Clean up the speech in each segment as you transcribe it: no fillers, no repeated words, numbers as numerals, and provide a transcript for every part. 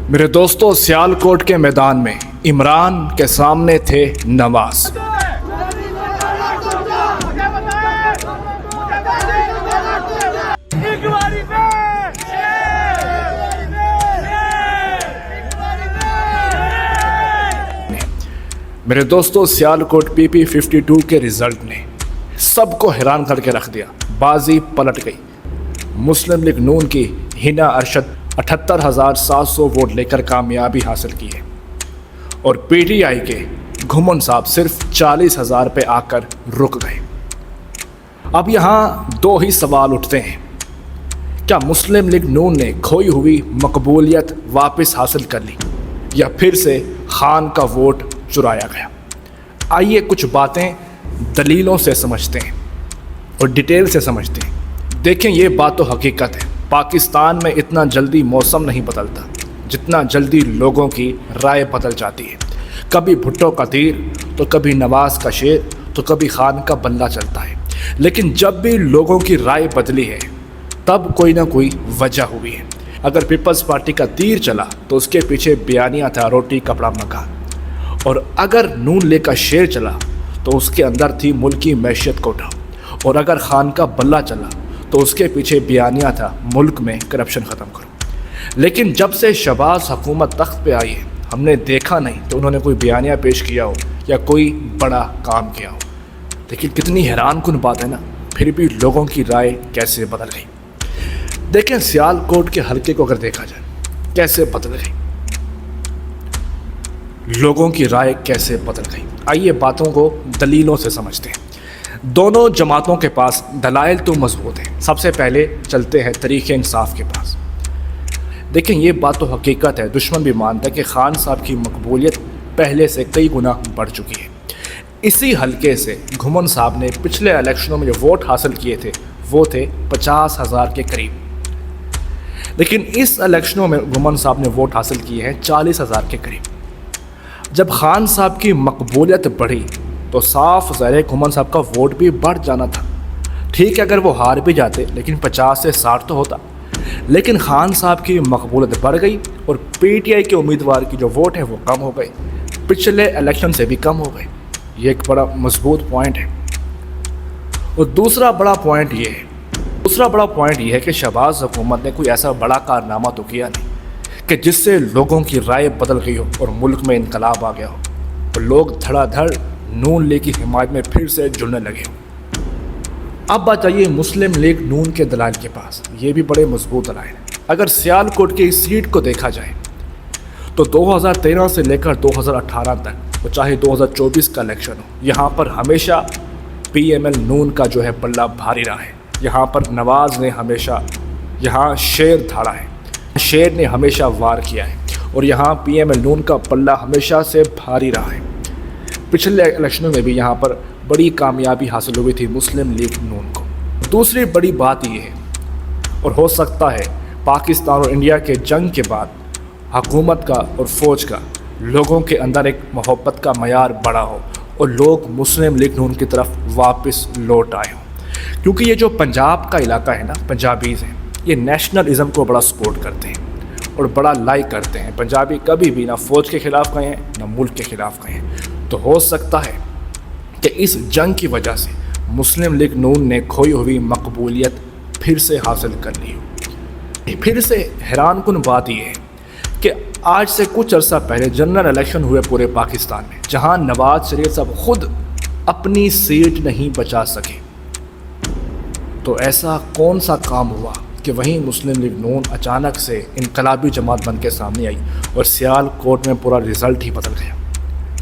میرے دوستوں، سیالکوٹ کے میدان میں عمران کے سامنے تھے نواز۔ میرے دوستوں، سیالکوٹ PP52 کے رزلٹ نے سب کو حیران کر کے رکھ دیا۔ بازی پلٹ گئی۔ مسلم لیگ نون کی ہنا ارشد 78,700 ووٹ لے کر کامیابی حاصل کی ہے، اور PTI کے گھمن صاحب صرف 40,000 پہ آ کر رک گئے۔ اب یہاں دو ہی سوال اٹھتے ہیں: کیا مسلم لیگ نون نے کھوئی ہوئی مقبولیت واپس حاصل کر لی، یا پھر سے خان کا ووٹ چرایا گیا؟ آئیے کچھ باتیں دلیلوں سے سمجھتے ہیں اور ڈیٹیل سے سمجھتے ہیں۔ دیکھیں، یہ بات تو حقیقت ہے، پاکستان میں اتنا جلدی موسم نہیں بدلتا جتنا جلدی لوگوں کی رائے بدل جاتی ہے۔ کبھی بھٹو کا تیر تو کبھی نواز کا شیر تو کبھی خان کا بلہ چلتا ہے، لیکن جب بھی لوگوں کی رائے بدلی ہے تب کوئی نہ کوئی وجہ ہوئی ہے۔ اگر پیپلز پارٹی کا تیر چلا تو اس کے پیچھے بیانیہ تھا روٹی کپڑا مکان، اور اگر نون لیگ کا شیر چلا تو اس کے اندر تھی ملکی معیشت کو اٹھاؤ، اور اگر خان کا بلہ چلا تو اس کے پیچھے بیانیہ تھا ملک میں کرپشن ختم کرو۔ لیکن جب سے شہباز حکومت تخت پہ آئی ہے، ہم نے دیکھا نہیں کہ انہوں نے کوئی بیانیہ پیش کیا ہو یا کوئی بڑا کام کیا ہو۔ لیکن کتنی حیران کن بات ہے نا، پھر بھی لوگوں کی رائے کیسے بدل گئی۔ دیکھیں، سیالکوٹ کے حلقے کو اگر دیکھا جائے کیسے بدل گئی، لوگوں کی رائے کیسے بدل گئی۔ آئیے باتوں کو دلیلوں سے سمجھتے ہیں۔ دونوں جماعتوں کے پاس دلائل تو مضبوط ہیں۔ سب سے پہلے چلتے ہیں تحریک انصاف کے پاس۔ دیکھیں، یہ بات تو حقیقت ہے، دشمن بھی مانتا ہے کہ خان صاحب کی مقبولیت پہلے سے کئی گنا بڑھ چکی ہے۔ اسی حلقے سے گھمن صاحب نے پچھلے الیکشنوں میں جو ووٹ حاصل کیے تھے وہ تھے 50,000 کے قریب، لیکن اس الیکشنوں میں گھمن صاحب نے ووٹ حاصل کیے ہیں 40,000 کے قریب۔ جب خان صاحب کی مقبولیت بڑھی تو صاف ظاہر ہے گھمن صاحب کا ووٹ بھی بڑھ جانا تھا۔ ٹھیک ہے، اگر وہ ہار بھی جاتے لیکن 50 سے 60 تو ہوتا، لیکن خان صاحب کی مقبولیت بڑھ گئی اور PTI کے امیدوار کی جو ووٹ ہے وہ کم ہو گئے، پچھلے الیکشن سے بھی کم ہو گئے۔ یہ ایک بڑا مضبوط پوائنٹ ہے۔ اور دوسرا بڑا پوائنٹ یہ ہے کہ شہباز حکومت نے کوئی ایسا بڑا کارنامہ تو کیا نہیں کہ جس سے لوگوں کی رائے بدل گئی ہو اور ملک میں انقلاب آ گیا ہو اور لوگ دھڑا دھڑ نون لیگ کی حمایت میں پھر سے جڑنے لگے ہوں۔ اب بات آئیے مسلم لیگ نون کے دلائل کے پاس۔ یہ بھی بڑے مضبوط دلائل ہیں۔ اگر سیالکوٹ کی اس سیٹ کو دیکھا جائے تو 2013 سے لے کر 2018 تک، اور چاہے 2024 کا الیکشن ہو، یہاں پر ہمیشہ PML نون کا جو ہے پلہ بھاری رہا ہے۔ یہاں پر نواز نے ہمیشہ یہاں شیر دھاڑا ہے، شیر نے ہمیشہ وار کیا ہے، اور یہاں PML نون کا پلہ ہمیشہ سے بھاری رہا ہے۔ پچھلے الیکشنوں میں بھی یہاں پر بڑی کامیابی حاصل ہوئی تھی مسلم لیگ نون کو۔ دوسری بڑی بات یہ ہے، اور ہو سکتا ہے پاکستان اور انڈیا کے جنگ کے بعد حکومت کا اور فوج کا لوگوں کے اندر ایک محبت کا معیار بڑا ہو اور لوگ مسلم لیگ نون کی طرف واپس لوٹ آئے ہوں، کیونکہ یہ جو پنجاب کا علاقہ ہے نا، پنجابیز ہیں، یہ نیشنلزم کو بڑا سپورٹ کرتے ہیں اور بڑا لائک کرتے ہیں۔ پنجابی کبھی بھی نہ فوج کے خلاف گئے ہیں نہ ملک کے خلاف گئے ہیں۔ تو ہو سکتا ہے کہ اس جنگ کی وجہ سے مسلم لیگ نون نے کھوئی ہوئی مقبولیت پھر سے حاصل کر لی ہو۔ پھر سے حیران کن بات یہ ہے کہ آج سے کچھ عرصہ پہلے جنرل الیکشن ہوئے پورے پاکستان میں، جہاں نواز شریف صاحب خود اپنی سیٹ نہیں بچا سکے۔ تو ایسا کون سا کام ہوا کہ وہیں مسلم لیگ نون اچانک سے انقلابی جماعت بن کے سامنے آئی اور سیالکوٹ میں پورا رزلٹ ہی بدل گیا؟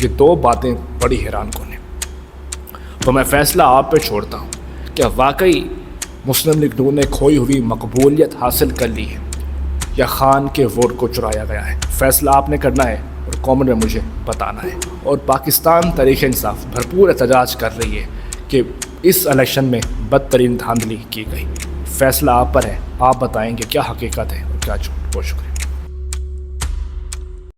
یہ دو باتیں بڑی حیران کن ہیں۔ تو میں فیصلہ آپ پہ چھوڑتا ہوں کہ واقعی مسلم لیگ نون نے کھوئی ہوئی مقبولیت حاصل کر لی ہے یا خان کے ووٹ کو چرایا گیا ہے۔ فیصلہ آپ نے کرنا ہے اور کامنٹ میں مجھے بتانا ہے۔ اور پاکستان تحریک انصاف بھرپور احتجاج کر رہی ہے کہ اس الیکشن میں بدترین دھاندلی کی گئی۔ فیصلہ آپ پر ہے، آپ بتائیں کہ کیا حقیقت ہے اور کیا جھوٹ۔ بہت شکریہ۔